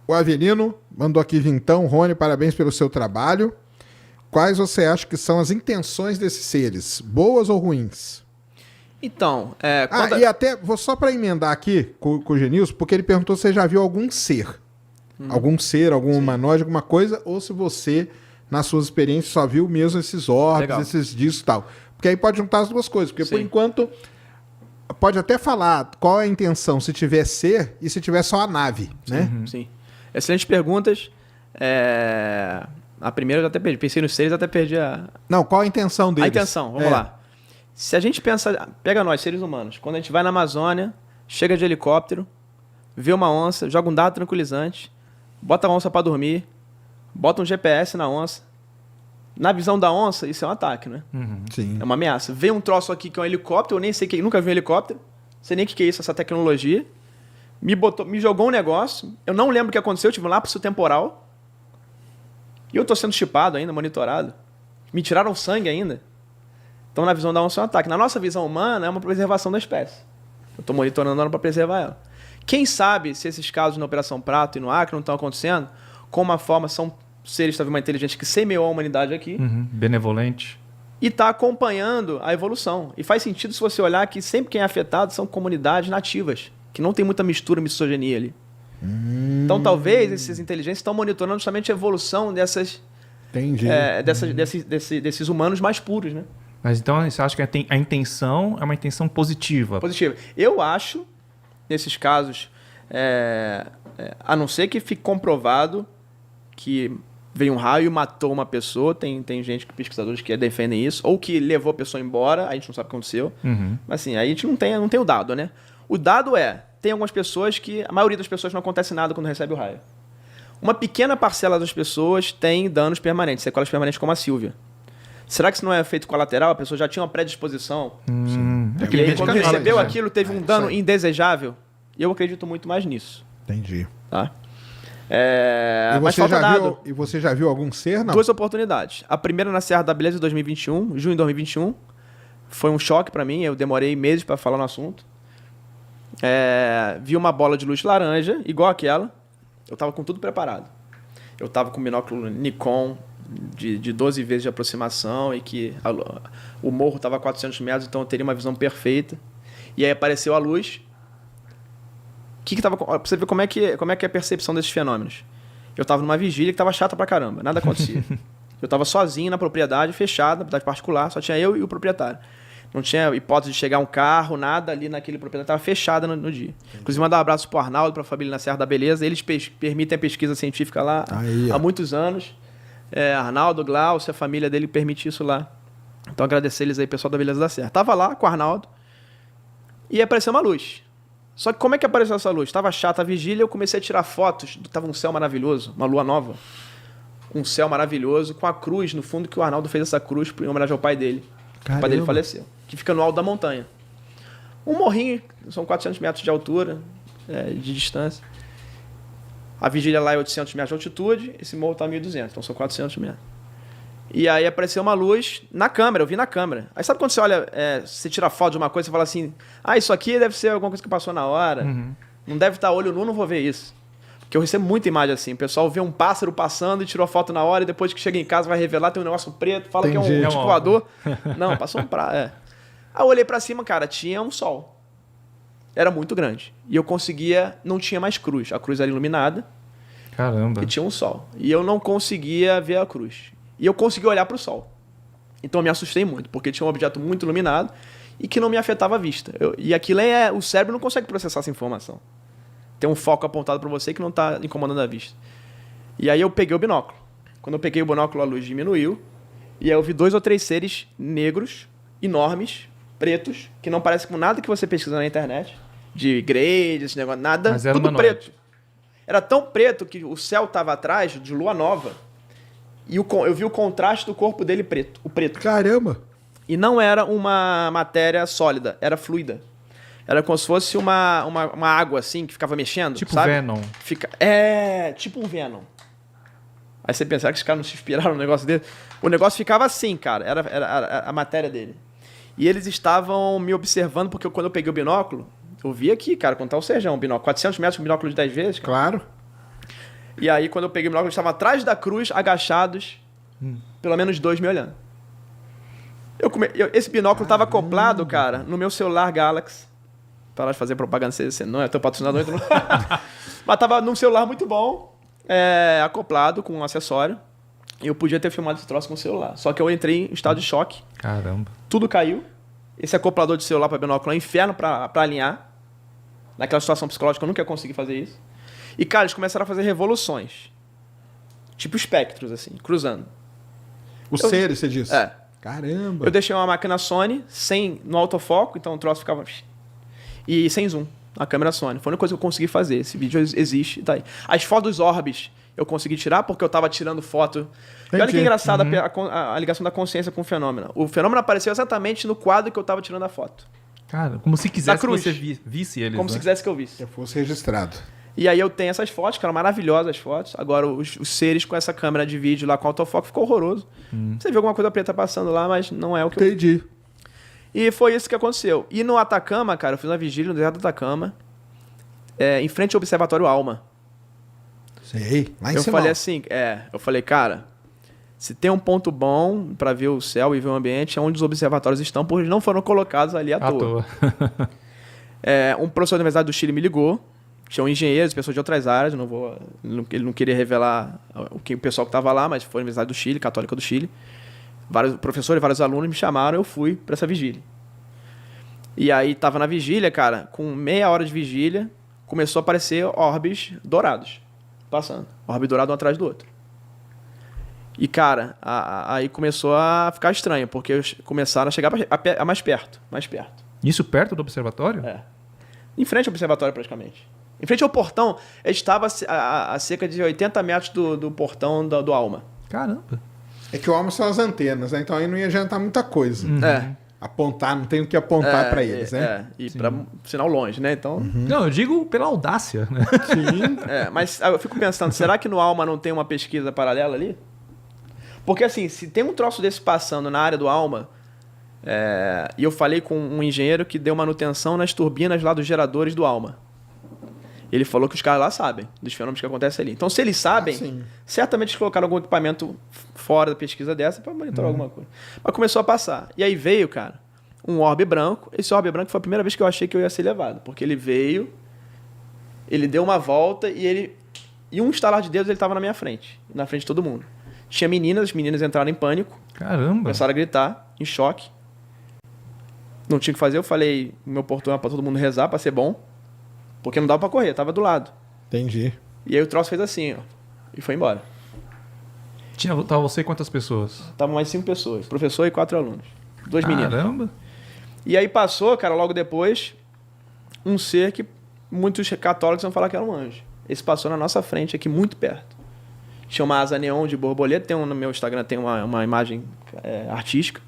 O Avelino mandou aqui vintão. Rony, parabéns pelo seu trabalho. Quais você acha que são as intenções desses seres? Boas ou ruins? Então, E até, vou só para emendar aqui com o Genilson, porque ele perguntou se você já viu algum ser. Algum ser, algum humanoide, alguma coisa, ou se você, nas suas experiências, só viu mesmo esses orbes, esses discos e tal. Porque aí pode juntar as duas coisas, porque por enquanto pode até falar qual é a intenção, se tiver ser e se tiver só a nave, né? Sim. Excelentes perguntas. A primeira eu até perdi. Pensei nos seres, até perdi a... Não, qual a intenção deles? A intenção, vamos lá. Se a gente pensa... Pega nós, seres humanos. Quando a gente vai na Amazônia, chega de helicóptero, vê uma onça, joga um dado tranquilizante, bota a onça pra dormir, bota um GPS na onça. Na visão da onça, isso é um ataque, né? Sim. É uma ameaça. Vê um troço aqui que é um helicóptero, eu nem sei nunca vi um helicóptero, sei nem o que é isso, essa tecnologia. Me jogou um negócio, eu não lembro o que aconteceu, eu tive um lapso temporal. E eu tô sendo chipado ainda, monitorado. Me tiraram sangue ainda. Então, na visão da onça é um ataque. Na nossa visão humana, é uma preservação da espécie. Eu tô monitorando ela para preservar ela. Quem sabe se esses casos na Operação Prato e no Acre não estão acontecendo, com uma forma, são seres, talvez, uma inteligência que semeou a humanidade aqui. Benevolente. E está acompanhando a evolução. E faz sentido se você olhar que sempre quem é afetado são comunidades nativas, que não tem muita mistura, misoginia ali. Então, talvez, esses inteligentes estão monitorando justamente a evolução dessas, desses humanos mais puros, né? Mas então você acha que a intenção é uma intenção positiva? Positiva. Eu acho, nesses casos, a não ser que fique comprovado que veio um raio e matou uma pessoa, tem gente, pesquisadores que defendem isso, ou que levou a pessoa embora, a gente não sabe o que aconteceu. Mas assim, aí a gente não tem o dado, né? O dado tem algumas pessoas que, a maioria das pessoas não acontece nada quando recebe o raio. Uma pequena parcela das pessoas tem danos permanentes, sequelas permanentes como a Silvia. Será que isso não é efeito colateral? A pessoa já tinha uma predisposição? E aí, quando recebeu aquilo, teve um dano indesejável? Eu acredito muito mais nisso. Entendi. Tá? E você já viu algum ser, não? 2 oportunidades. A primeira na Serra da Beleza, em 2021, junho de 2021. Foi um choque para mim, eu demorei meses para falar no assunto. Vi uma bola de luz laranja, igual aquela. Eu tava com tudo preparado. Eu tava com um binóculo Nikon de 12 vezes de aproximação e que o morro tava a 400 metros, então eu teria uma visão perfeita. E aí apareceu a luz. Pra você ver como é que é a percepção desses fenômenos. Eu tava numa vigília que tava chata pra caramba, nada acontecia. Eu tava sozinho na propriedade, fechada, propriedade particular, só tinha eu e o proprietário. Não tinha hipótese de chegar um carro, nada ali naquele proprietário, estava fechada no dia. Inclusive, mandar um abraço pro Arnaldo, pra família na Serra da Beleza. Eles permitem a pesquisa científica lá há muitos anos. Arnaldo, Glaucio, a família dele permite isso lá. Então, agradecer eles aí, pessoal da Beleza da Serra. Tava lá com o Arnaldo e apareceu uma luz. Só que como é que apareceu essa luz? Tava chata a vigília, eu comecei a tirar fotos. Tava um céu maravilhoso, uma lua nova. Um céu maravilhoso, com a cruz no fundo, que o Arnaldo fez essa cruz em homenagem ao pai dele. Caramba. O pai dele faleceu. Que fica no alto da montanha. Um morrinho, são 400 metros de altura, de distância. A vigília lá é 800 metros de altitude, esse morro está a 1.200, então são 400 metros. E aí apareceu uma luz na câmera, eu vi na câmera. Aí sabe quando você olha, você tira foto de uma coisa e fala assim, isso aqui deve ser alguma coisa que passou na hora, não deve estar olho nu, não vou ver isso. Porque eu recebo muita imagem assim, o pessoal vê um pássaro passando e tirou a foto na hora e depois que chega em casa vai revelar, tem um negócio preto, fala que é um tipo voador. Não, passou um prato, Aí eu olhei pra cima, cara, tinha um sol. Era muito grande. E eu conseguia... Não tinha mais cruz. A cruz era iluminada. Caramba. E tinha um sol. E eu não conseguia ver a cruz. E eu consegui olhar pro sol. Então eu me assustei muito, porque tinha um objeto muito iluminado e que não me afetava a vista. E aquilo o cérebro não consegue processar essa informação. Tem um foco apontado pra você que não tá incomodando a vista. E aí eu peguei o binóculo. Quando eu peguei o binóculo, a luz diminuiu. E aí eu vi 2 ou 3 seres negros, enormes, pretos, que não parece com nada que você pesquisa na internet, de igreja, esse negócio, nada, mas era tudo humanoide. preto. Era tão preto que o céu estava atrás de lua nova e eu vi o contraste do corpo dele preto, o preto. Caramba! E não era uma matéria sólida, era fluida. Era como se fosse uma água assim, que ficava mexendo, tipo sabe? Venom. Tipo um Venom. Aí você pensa, será que os caras não se inspiraram no negócio dele? O negócio ficava assim, cara, era a matéria dele. E eles estavam me observando, porque quando eu peguei o binóculo, eu vi aqui, cara, quando tá o Serjão, um binóculo, 400 metros com binóculo de 10 vezes. Cara. Claro. E aí, quando eu peguei o binóculo, eles estavam atrás da cruz, agachados, pelo menos 2 me olhando. Esse binóculo estava acoplado, cara, no meu celular Galaxy. Para de fazer propaganda, você não é teu patrocinador, então... Mas tava num celular muito bom, acoplado com um acessório. E eu podia ter filmado esse troço com o celular. Só que eu entrei em estado de choque. Caramba. Tudo caiu. Esse acoplador de celular para binóculo é um inferno para alinhar. Naquela situação psicológica eu nunca ia conseguir fazer isso. E, cara, eles começaram a fazer revoluções. Tipo espectros, assim, cruzando. Os seres, você disse? É. Caramba. Eu deixei uma máquina Sony no autofoco, então o troço ficava... E sem zoom. A câmera Sony. Foi a única coisa que eu consegui fazer. Esse vídeo existe, tá aí. As fotos dos orbes eu consegui tirar porque eu tava tirando foto. E olha que engraçado a ligação da consciência com o fenômeno. O fenômeno apareceu exatamente no quadro que eu tava tirando a foto. Cara, como se quisesse que você visse eles, como se quisesse que eu visse. Que fosse registrado. E aí eu tenho essas fotos, que eram maravilhosas as fotos. Agora, os seres com essa câmera de vídeo lá com autofoco ficou horroroso. Você vê alguma coisa preta passando lá, mas não é o que Entendi. E foi isso que aconteceu. E no Atacama, cara, eu fiz uma vigília no deserto do Atacama, em frente ao Observatório Alma. Sei, lá em Eu cima. falei assim, eu falei, cara, se tem um ponto bom pra ver o céu e ver o ambiente, é onde os observatórios estão, porque eles não foram colocados ali à toa. Um professor da Universidade do Chile me ligou, tinham engenheiros, pessoas de outras áreas, ele não queria revelar o pessoal que estava lá, mas foi a Universidade do Chile, Católica do Chile. Vários professores, vários alunos me chamaram, eu fui para essa vigília. E aí tava na vigília, cara, com meia hora de vigília, começou a aparecer orbes dourados, passando. Orbe dourado um atrás do outro. E, cara, aí começou a ficar estranho, porque começaram a chegar mais perto. Isso perto do observatório? Em frente ao observatório, praticamente. Em frente ao portão, estava a cerca de 80 metros do portão do Alma. Caramba. É que o Alma são as antenas, né? Então aí não ia adiantar muita coisa. Apontar, não tem o que apontar pra eles, né? E pra sinal longe, né? Então... Não, eu digo pela audácia, né? Sim. Mas eu fico pensando, será que no Alma não tem uma pesquisa paralela ali? Porque assim, se tem um troço desse passando na área do Alma, e eu falei com um engenheiro que deu manutenção nas turbinas lá dos geradores do Alma. Ele falou que os caras lá sabem dos fenômenos que acontecem ali. Então, se eles sabem, certamente eles colocaram algum equipamento fora da pesquisa dessa para monitorar alguma coisa. Mas começou a passar. E aí veio, cara, um orbe branco. Esse orbe branco foi a primeira vez que eu achei que eu ia ser levado. Porque ele veio, ele deu uma volta e um estalar de dedos ele estava na minha frente. Na frente de todo mundo. Tinha meninas, as meninas entraram em pânico. Caramba. Começaram a gritar, em choque. Não tinha o que fazer, eu falei, meu portão era para todo mundo rezar, para ser bom. Porque não dava pra correr, tava do lado. Entendi. E aí o troço fez assim, ó. E foi embora. Tava você e quantas pessoas? Estavam mais 5 pessoas. Professor e 4 alunos. 2 meninas. Caramba. E aí passou, cara, logo depois, um ser que muitos católicos vão falar que era um anjo. Esse passou na nossa frente aqui, muito perto. Tinha uma asa neon de borboleta. No meu Instagram tem uma imagem artística.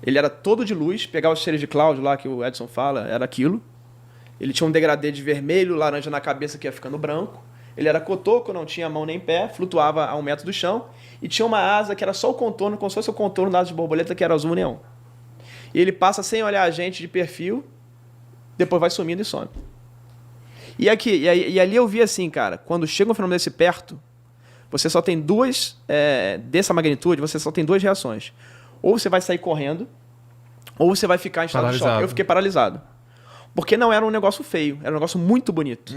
Ele era todo de luz. Pegar os seres de Cláudio lá, que o Edson fala, era aquilo. Ele tinha um degradê de vermelho, laranja na cabeça que ia ficando branco. Ele era cotoco, não tinha mão nem pé, flutuava a 1 metro do chão. E tinha uma asa que era só o contorno, como se fosse o contorno da asa de borboleta, que era azul neon. E ele passa sem olhar a gente de perfil, depois vai sumindo e some. E ali eu vi assim, cara, quando chega um fenômeno desse perto, você só tem dessa magnitude, você só tem 2 reações. Ou você vai sair correndo, ou você vai ficar em estado de choque. Eu fiquei paralisado. Porque não era um negócio feio, era um negócio muito bonito.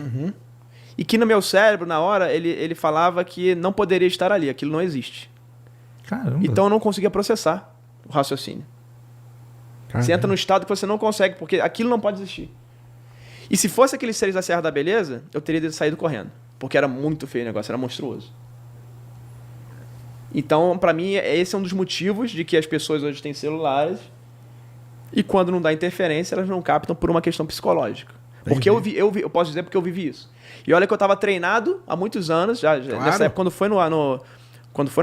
E que no meu cérebro, na hora, ele falava que não poderia estar ali, aquilo não existe. Caramba. Então eu não conseguia processar o raciocínio. Você entra no estado que você não consegue, porque aquilo não pode existir. E se fosse aqueles seres da Serra da Beleza, eu teria saído correndo. Porque era muito feio o negócio, era monstruoso. Então, pra mim, esse é um dos motivos de que as pessoas hoje têm celulares e quando não dá interferência, elas não captam por uma questão psicológica. Porque eu posso dizer porque eu vivi isso. E olha que eu estava treinado há muitos anos, já nessa época, quando foi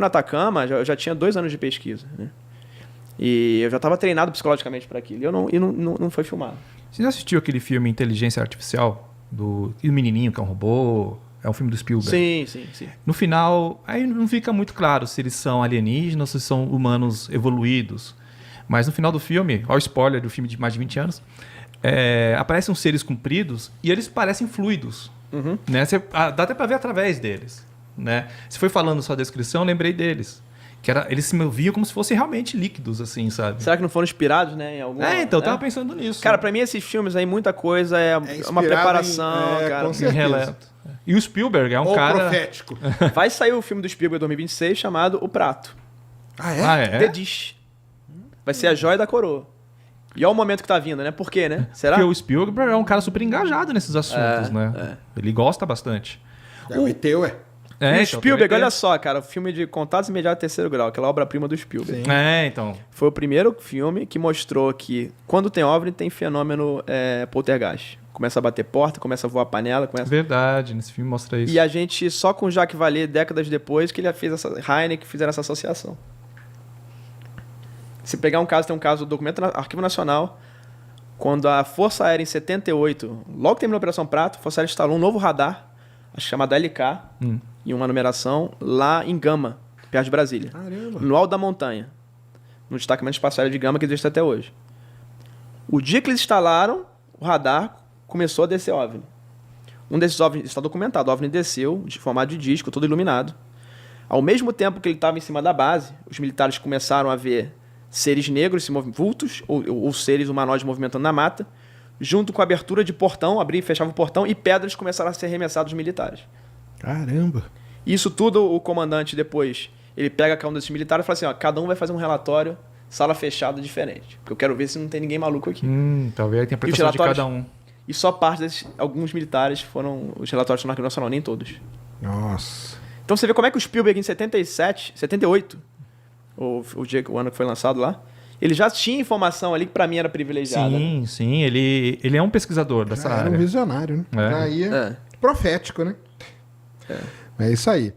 no Atacama, eu já tinha 2 anos de pesquisa, né? E eu já estava treinado psicologicamente para aquilo. E não foi filmado. Você já assistiu aquele filme Inteligência Artificial? Do menininho que é um robô? É um filme do Spielberg. Sim. No final, aí não fica muito claro se eles são alienígenas ou se são humanos evoluídos. Mas no final do filme, ó o spoiler do filme de mais de 20 anos, aparecem uns seres compridos e eles parecem fluidos. Né? Dá até pra ver através deles. Né? Você foi falando sua descrição, eu lembrei deles. Eles se moviam como se fossem realmente líquidos, assim, sabe? Será que não foram inspirados, né? Em algum, Então, eu né? tava pensando nisso. Cara, pra mim esses filmes aí, muita coisa é uma inspirado preparação, cara. com certeza. Releto. E o Spielberg é um Ou cara... profético. Vai sair o filme do Spielberg 2026 chamado O Prato. Ah, é? The Dish. Vai ser a joia da coroa. E olha o momento que tá vindo, né? Por quê, né? Será? Porque o Spielberg é um cara super engajado nesses assuntos, né? Ele gosta bastante. É o ET, ué. E o Então, Spielberg, também olha só, cara, o filme de Contatos Imediatos Terceiro Grau, aquela obra-prima do Spielberg. Sim. Então. Foi o primeiro filme que mostrou que quando tem OVNI, tem fenômeno poltergeist. Começa a bater porta, começa a voar panela, começa... Verdade, nesse filme mostra isso. E a gente, só com o Jacques Vallée, décadas depois, que ele fez essa... Heineken fizeram essa associação. Se pegar um caso, tem um caso do documento Arquivo Nacional, quando a Força Aérea em 78, logo que terminou a Operação Prato, a Força Aérea instalou um novo radar, acho que chamado LK, e uma numeração lá em Gama, perto de Brasília. Caramba. No alto da montanha. No destacamento espacial de Gama que existe até hoje. O dia que eles instalaram o radar, começou a descer OVNI. Um desses OVNI está documentado. O OVNI desceu, de formato de disco, todo iluminado. Ao mesmo tempo que ele estava em cima da base, os militares começaram a ver seres negros, vultos, ou seres humanoides movimentando na mata, junto com a abertura de portão, abria e fechava o portão, e pedras começaram a ser arremessadas dos militares. Caramba. Isso tudo, o comandante depois, ele pega cada um desses militares e fala assim, ó, cada um vai fazer um relatório, sala fechada, diferente. Porque eu quero ver se não tem ninguém maluco aqui. Talvez a interpretação de cada um. E só parte desses, alguns militares foram os relatórios do Arquivo Nacional, nem todos. Nossa. Então você vê como é que o Spielberg em 78, o ano que foi lançado lá, ele já tinha informação ali que pra mim era privilegiada. Sim, sim. Ele é um pesquisador dessa Já era área. um visionário, né? Já ia profético, né? É isso aí.